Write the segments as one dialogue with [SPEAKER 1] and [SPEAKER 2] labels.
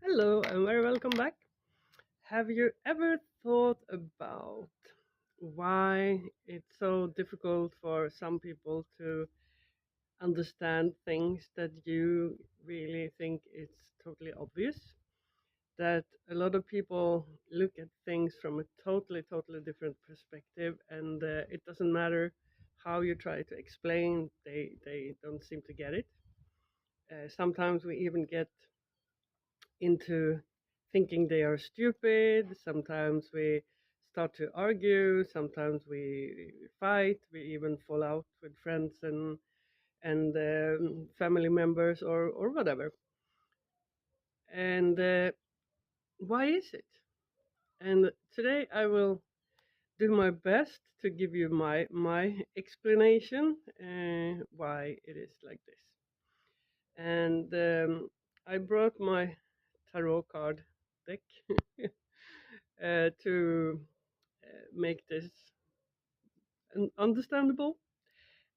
[SPEAKER 1] Hello and very welcome back. Have you ever thought about why it's so difficult for some people to understand things that you really think it's totally obvious? That a lot of people look at things from a totally different perspective, and it doesn't matter how you try to explain, they don't seem to get it. Sometimes we even get into thinking they are stupid. Sometimes we start to argue. Sometimes we fight. We even fall out with friends and family members or whatever. And why is it? And today I will do my best to give you my explanation why it is like this. And I brought my tarot card deck to make this understandable.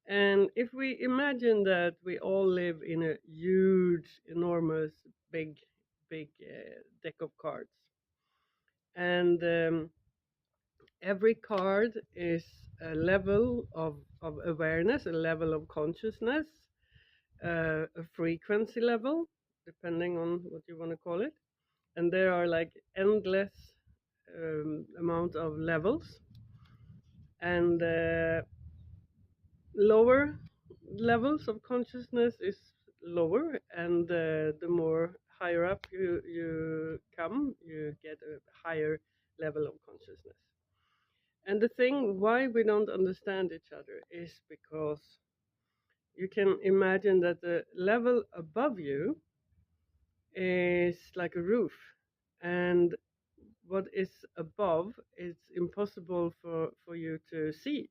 [SPEAKER 1] And if we imagine that we all live in a huge, enormous, big deck of cards, and every card is a level of awareness, a level of consciousness, a frequency level, depending on what you want to call it. And there are like endless amount of levels, and lower levels of consciousness is lower, and the more higher up you come, you get a higher level of consciousness. And the thing why we don't understand each other is because you can imagine that the level above you is like a roof, and what is above is impossible for you to see.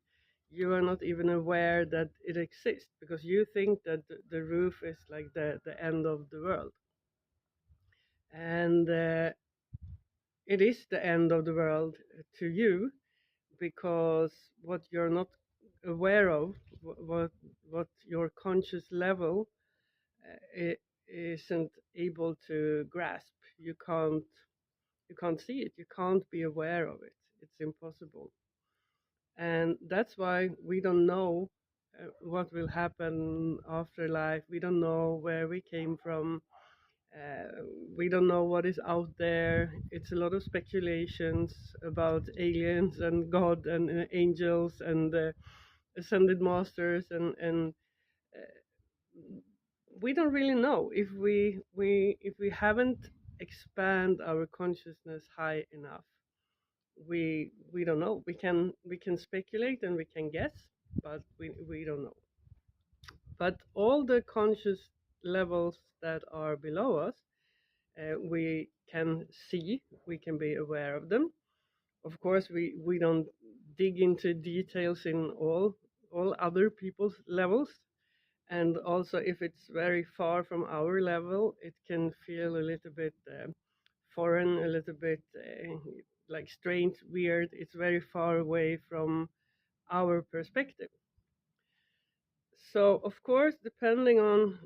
[SPEAKER 1] You are not even aware that it exists because you think that the roof is like the end of the world. And it is the end of the world to you because what you're not aware of, what your conscious level isn't able to grasp. You can't see it. You can't be aware of it. It's impossible. And that's why we don't know what will happen after life. We don't know where we came from. Uh, we don't know what is out there. It's a lot of speculations about aliens and God and angels and ascended masters, and we don't really know if we haven't expand our consciousness high enough. We don't know. We can speculate and we can guess, but we don't know. But all the conscious levels that are below us, we can see, we can be aware of them. Of course, we don't dig into details in all other people's levels, and also if it's very far from our level, it can feel a little bit foreign, a little bit like strange, weird. It's very far away from our perspective. So, of course, depending on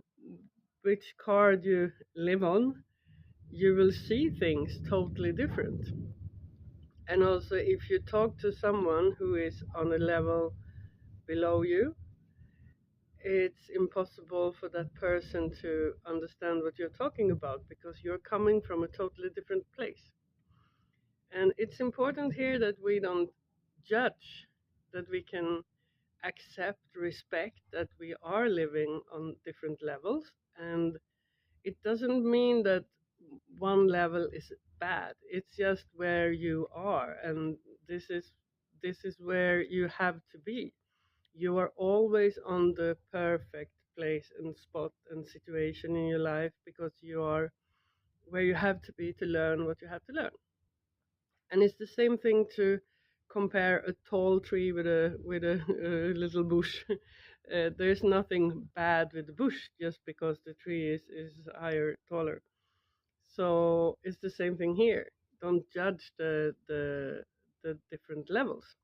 [SPEAKER 1] which card you live on, you will see things totally different. And also, if you talk to someone who is on a level below you, it's impossible for that person to understand what you're talking about because you're coming from a totally different place. And it's important here that we don't judge, that we can accept, respect that we are living on different levels. And it doesn't mean that one level is bad. It's just where you are, and this is where you have to be. You are always on the perfect place and spot and situation in your life because you are where you have to be to learn what you have to learn. And it's the same thing to compare a tall tree with a little bush. There's nothing bad with the bush just because the tree is higher, taller. So it's the same thing here. Don't judge the different levels.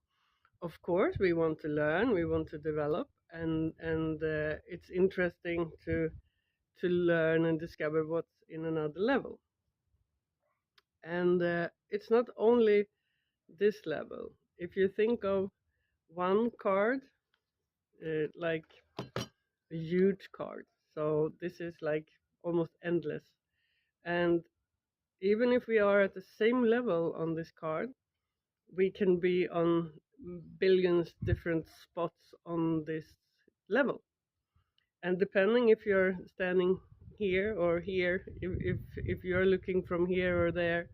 [SPEAKER 1] Of course, we want to learn, we want to develop, and it's interesting to learn and discover what's in another level. And it's not only this level. If you think of one card, like a huge card, so this is like almost endless. And even if we are at the same level on this card, we can be on billions different spots on this level. And depending if you're standing here or here, if you're looking from here or there,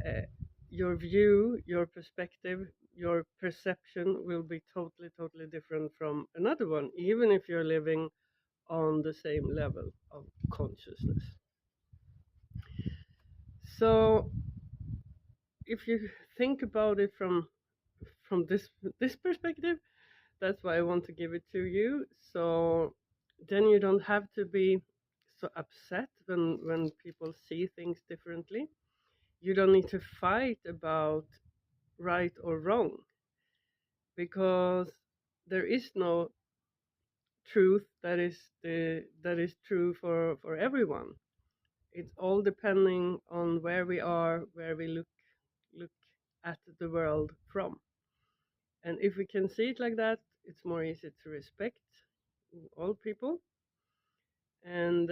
[SPEAKER 1] uh, your view, your perspective, your perception will be totally different from another one, even if you're living on the same level of consciousness. So if you think about it from this perspective, that's why I want to give it to you. So then you don't have to be so upset when people see things differently. You don't need to fight about right or wrong, because there is no truth that is true for everyone. It's all depending on where we are, where we look at the world from. And if we can see it like that, it's more easy to respect all people. And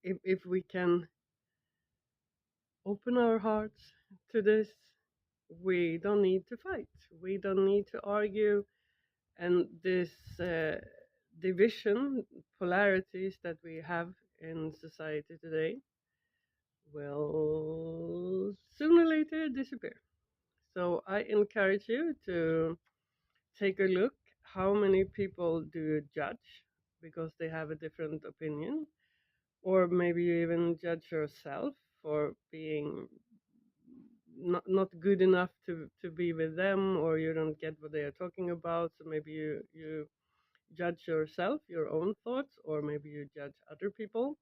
[SPEAKER 1] if we can open our hearts to this, we don't need to fight. We don't need to argue. And this division, polarities that we have in society today will sooner or later disappear. So I encourage you to take a look how many people do you judge because they have a different opinion, or maybe you even judge yourself for being not good enough to be with them, or you don't get what they are talking about. So maybe you judge yourself, your own thoughts, or maybe you judge other people.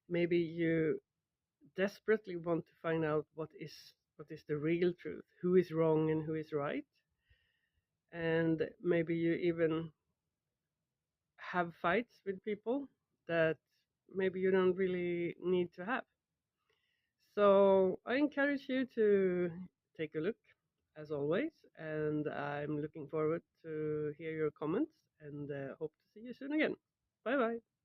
[SPEAKER 1] Maybe you desperately want to find out what is the real truth, who is wrong and who is right. And maybe you even have fights with people that maybe you don't really need to have. So I encourage you to take a look as always, and I'm looking forward to hear your comments and hope to see you soon again. Bye bye.